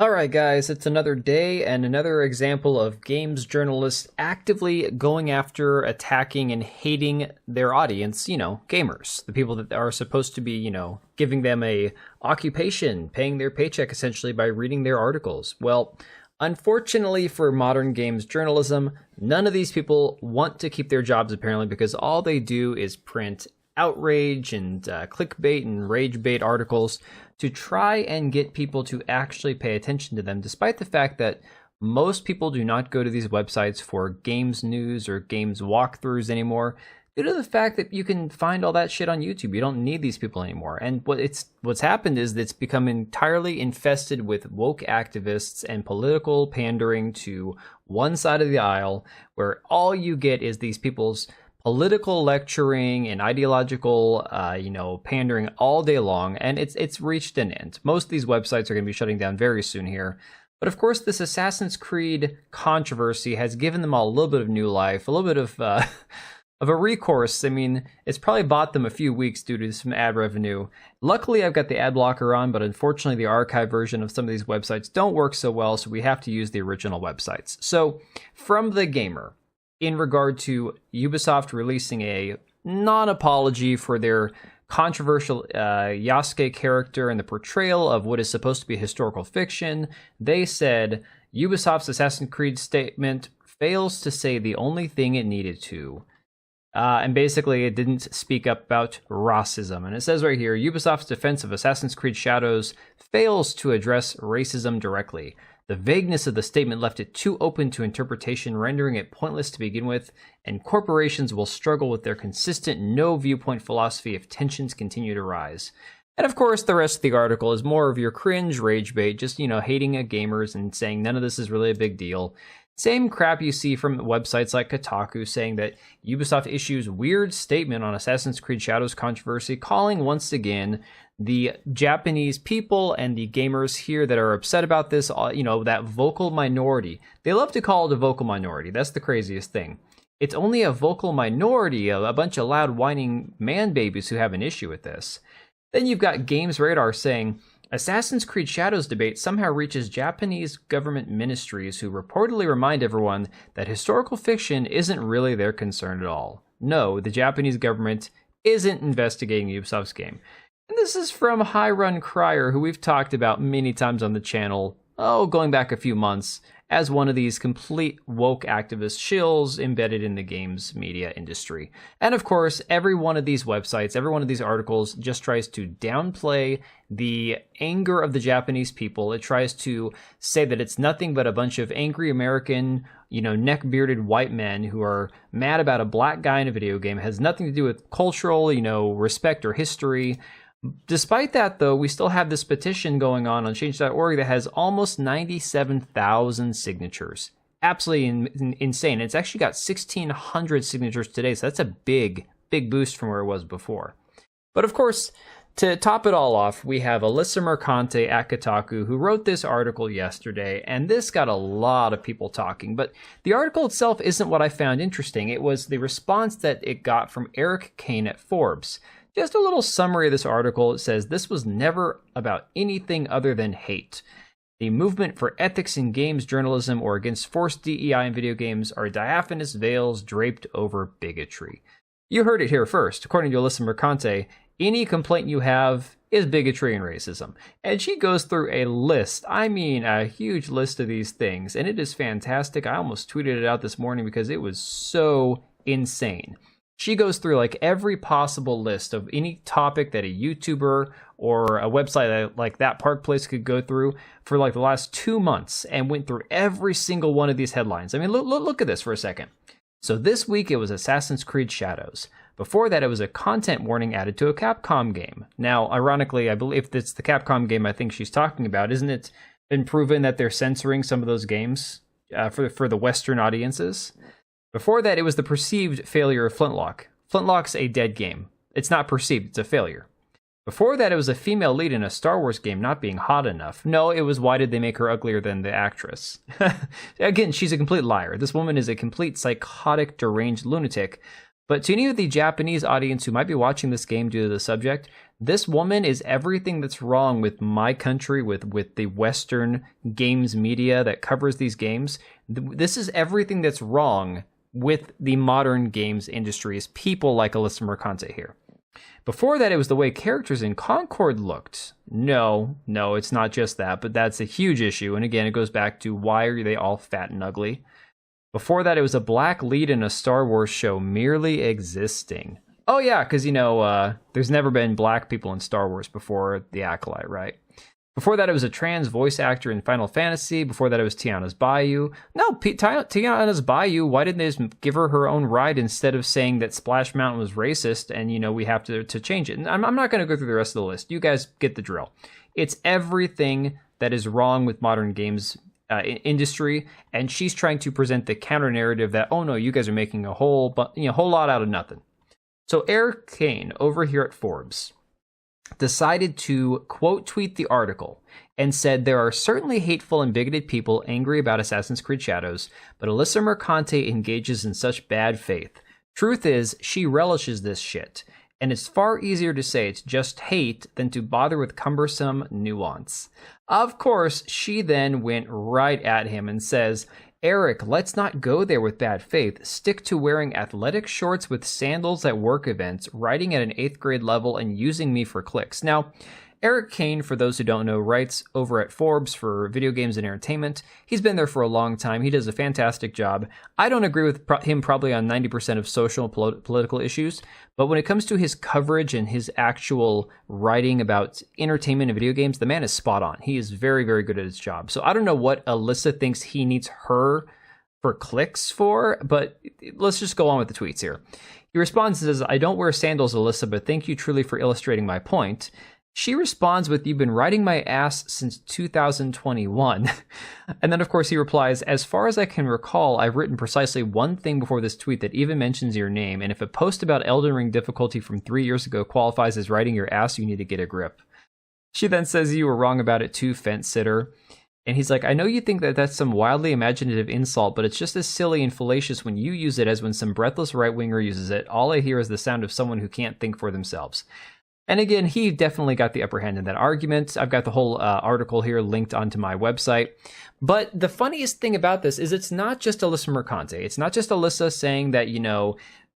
Alright guys, it's another day and another example of games journalists actively going after, attacking, and hating their audience, gamers. The people that are supposed to be, giving them a occupation, paying their paycheck essentially by reading their articles. Well, unfortunately for modern games journalism, none of these people want to keep their jobs apparently because all they do is print outrage and clickbait and rage bait articles to try and get people to actually pay attention to them, despite the fact that most people do not go to these websites for games news or games walkthroughs anymore, due to the fact that you can find all that shit on YouTube. You don't need these people anymore. And what's happened is that it's become entirely infested with woke activists and political pandering to one side of the aisle, where all you get is these people's political lecturing and ideological, pandering all day long, and it's reached an end. Most of these websites are going to be shutting down very soon here. But of course, this Assassin's Creed controversy has given them all a little bit of new life, a little bit of a recourse. I mean, it's probably bought them a few weeks due to some ad revenue. Luckily, I've got the ad blocker on, but unfortunately, the archive version of some of these websites don't work so well, so we have to use the original websites. So, from The Gamer, in regard to Ubisoft releasing a non-apology for their controversial Yasuke character and the portrayal of what is supposed to be historical fiction, they said, Ubisoft's Assassin's Creed statement fails to say the only thing it needed to. And basically, it didn't speak up about racism. And it says right here, Ubisoft's defense of Assassin's Creed Shadows fails to address racism directly. The vagueness of the statement left it too open to interpretation, rendering it pointless to begin with, and corporations will struggle with their consistent no-viewpoint philosophy if tensions continue to rise. And of course, the rest of the article is more of your cringe rage bait, just, hating at gamers and saying none of this is really a big deal. Same crap you see from websites like Kotaku saying that Ubisoft issues weird statement on Assassin's Creed Shadows controversy, calling once again the Japanese people and the gamers here that are upset about this, that vocal minority. They love to call it a vocal minority. That's the craziest thing. It's only a vocal minority, a bunch of loud whining man babies who have an issue with this. Then you've got Games Radar saying, Assassin's Creed Shadows debate somehow reaches Japanese government ministries who reportedly remind everyone that historical fiction isn't really their concern at all. No, the Japanese government isn't investigating Ubisoft's game. And this is from High Run Crier, who we've talked about many times on the channel, going back a few months, as one of these complete woke activist shills embedded in the games media industry. And of course, every one of these websites, every one of these articles just tries to downplay the anger of the Japanese people. It tries to say that it's nothing but a bunch of angry American, neck-bearded white men who are mad about a black guy in a video game. It has nothing to do with cultural, respect or history. Despite that, though, we still have this petition going on change.org that has almost 97,000 signatures. Absolutely insane. It's actually got 1,600 signatures today, so that's a big, big boost from where it was before. But of course, to top it all off, we have Alyssa Mercante at Kotaku, who wrote this article yesterday, and this got a lot of people talking. But the article itself isn't what I found interesting. It was the response that it got from Eric Kane at Forbes. Just a little summary of this article. It says, this was never about anything other than hate. The movement for ethics in games journalism or against forced DEI in video games are diaphanous veils draped over bigotry. You heard it here first. According to Alyssa Mercante, any complaint you have is bigotry and racism. And she goes through a list, a huge list of these things, and it is fantastic. I almost tweeted it out this morning because it was so insane. She goes through like every possible list of any topic that a YouTuber or a website like That Park Place could go through for like the last 2 months and went through every single one of these headlines. I mean, look at this for a second. So this week it was Assassin's Creed Shadows. Before that, it was a content warning added to a Capcom game. Now, ironically, I believe it's the Capcom game I think she's talking about. Isn't it been proven that they're censoring some of those games for the Western audiences? Before that, it was the perceived failure of Flintlock. Flintlock's a dead game. It's not perceived, it's a failure. Before that, it was a female lead in a Star Wars game not being hot enough. No, it was why did they make her uglier than the actress? Again, she's a complete liar. This woman is a complete psychotic, deranged lunatic. But to any of the Japanese audience who might be watching this game due to the subject, This woman is everything that's wrong with my country, with the Western games media that covers these games. This is everything that's wrong with the modern games industries, people like Alyssa Mercante here. Before that, it was the way characters in Concord looked. No, it's not just that, but that's a huge issue. And again, it goes back to why are they all fat and ugly? Before that, it was a black lead in a Star Wars show merely existing. Oh yeah, because, there's never been black people in Star Wars before The Acolyte, right? Before that, it was a trans voice actor in Final Fantasy. Before that, it was Tiana's Bayou. No, Tiana's Bayou, why didn't they just give her own ride instead of saying that Splash Mountain was racist and, we have to change it? And I'm not going to go through the rest of the list. You guys get the drill. It's everything that is wrong with modern games industry, and she's trying to present the counter narrative that, oh no, you guys are making a whole lot out of nothing. So Eric Kane over here at Forbes decided to quote tweet the article and said, there are certainly hateful and bigoted people angry about Assassin's Creed Shadows, but Alyssa Mercante engages in such bad faith. Truth is, she relishes this shit, and it's far easier to say it's just hate than to bother with cumbersome nuance. Of course, she then went right at him and says, Eric, let's not go there with bad faith. Stick to wearing athletic shorts with sandals at work events, writing at an 8th grade level, and using me for clicks. Now, Eric Kane, for those who don't know, writes over at Forbes for video games and entertainment. He's been there for a long time. He does a fantastic job. I don't agree with him probably on 90% of social and political issues, but when it comes to his coverage and his actual writing about entertainment and video games, the man is spot on. He is very, very good at his job. So I don't know what Alyssa thinks he needs her for clicks for, but let's just go on with the tweets here. He responds and says, I don't wear sandals, Alyssa, but thank you truly for illustrating my point. She responds with, you've been riding my ass since 2021. And then, of course, he replies, as far as I can recall, I've written precisely one thing before this tweet that even mentions your name. And if a post about Elden Ring difficulty from 3 years ago qualifies as riding your ass, you need to get a grip. She then says, you were wrong about it too, fence sitter. And he's like, I know you think that that's some wildly imaginative insult, but it's just as silly and fallacious when you use it as when some breathless right-winger uses it. All I hear is the sound of someone who can't think for themselves. And again, he definitely got the upper hand in that argument. I've got the whole article here linked onto my website. But the funniest thing about this is it's not just Alyssa Mercante. It's not just Alyssa saying that,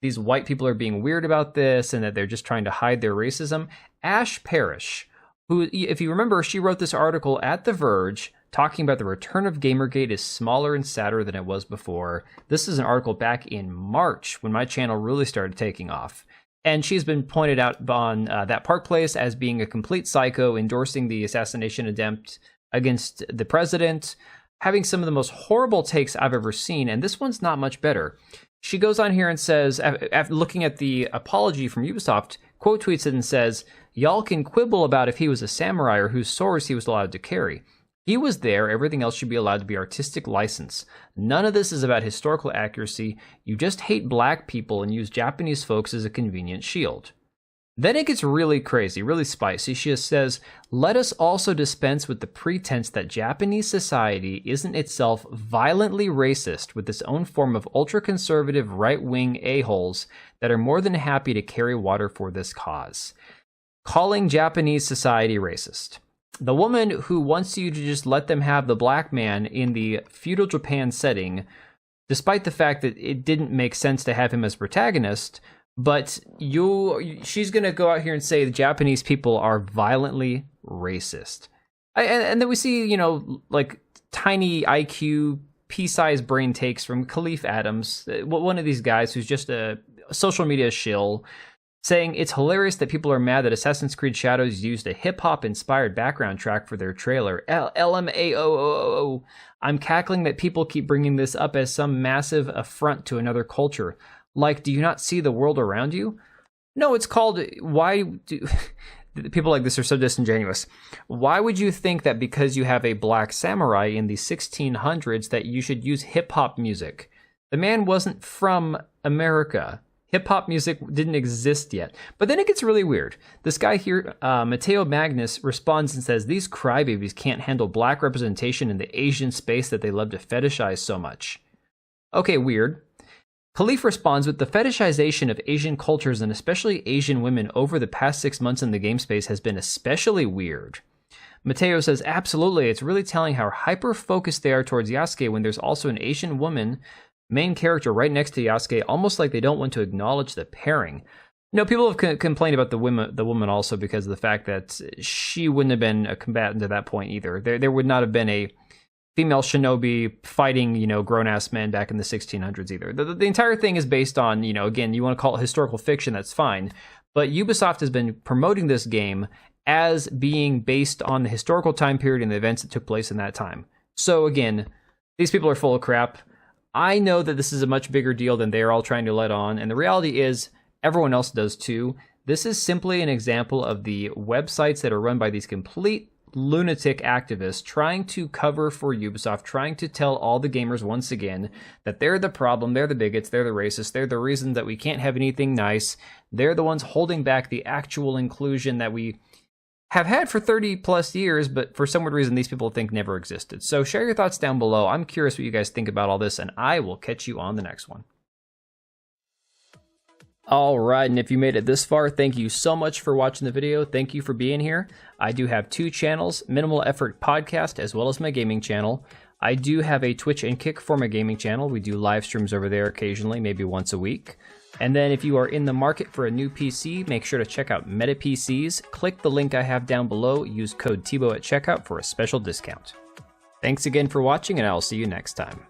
these white people are being weird about this and that they're just trying to hide their racism. Ash Parrish, who, if you remember, she wrote this article at The Verge talking about the return of Gamergate is smaller and sadder than it was before. This is an article back in March when my channel really started taking off. And she's been pointed out on That Park Place as being a complete psycho, endorsing the assassination attempt against the president, having some of the most horrible takes I've ever seen, and this one's not much better. She goes on here and says, after looking at the apology from Ubisoft, quote tweets it and says, y'all can quibble about if he was a samurai or whose swords he was allowed to carry. He was there, everything else should be allowed to be artistic license. None of this is about historical accuracy. You just hate black people and use Japanese folks as a convenient shield. Then it gets really crazy, really spicy. She just says, let us also dispense with the pretense that Japanese society isn't itself violently racist with its own form of ultra-conservative right-wing a-holes that are more than happy to carry water for this cause. Calling Japanese society racist. The woman who wants you to just let them have the black man in the feudal Japan setting, despite the fact that it didn't make sense to have him as protagonist, but she's going to go out here and say the Japanese people are violently racist. And then we see, like tiny IQ, pea-sized brain takes from Khalif Adams, one of these guys who's just a social media shill, saying it's hilarious that people are mad that Assassin's Creed Shadows used a hip-hop inspired background track for their trailer. LMAOOO. I'm cackling that people keep bringing this up as some massive affront to another culture. Like, do you not see the world around you? No, it's called, why do... People like this are so disingenuous. Why would you think that because you have a black samurai in the 1600s that you should use hip-hop music? The man wasn't from America. Hip-hop music didn't exist yet. But then it gets really weird. This guy here, Matteo Magnus, responds and says, these crybabies can't handle black representation in the Asian space that they love to fetishize so much. Okay, weird. Khalif responds with the fetishization of Asian cultures and especially Asian women over the past 6 months in the game space has been especially weird. Mateo says, absolutely, it's really telling how hyper-focused they are towards Yasuke when there's also an Asian woman main character right next to Yasuke, almost like they don't want to acknowledge the pairing. You know, people have complained about the woman also because of the fact that she wouldn't have been a combatant at that point either. There would not have been a female shinobi fighting, you know, grown-ass men back in the 1600s either. The entire thing is based on, you know, again, you want to call it historical fiction, that's fine. But Ubisoft has been promoting this game as being based on the historical time period and the events that took place in that time. So again, these people are full of crap. I know that this is a much bigger deal than they're all trying to let on, and the reality is everyone else does too. This is simply an example of the websites that are run by these complete lunatic activists trying to cover for Ubisoft, trying to tell all the gamers once again that they're the problem, they're the bigots, they're the racists, they're the reason that we can't have anything nice. They're the ones holding back the actual inclusion that we have had for 30 plus years, but for some weird reason these people think never existed. So share your thoughts down below. I'm curious what you guys think about all this, and I will catch you on the next one. All right, and if you made it this far, thank you so much for watching the video. Thank you for being here. I do have 2 channels, Minimal Effort Podcast, as well as my gaming channel. I do have a Twitch and Kick for my gaming channel. We do live streams over there occasionally, maybe once a week. And then if you are in the market for a new PC, make sure to check out Meta PCs. Click the link I have down below. Use code TBO at checkout for a special discount. Thanks again for watching, and I'll see you next time.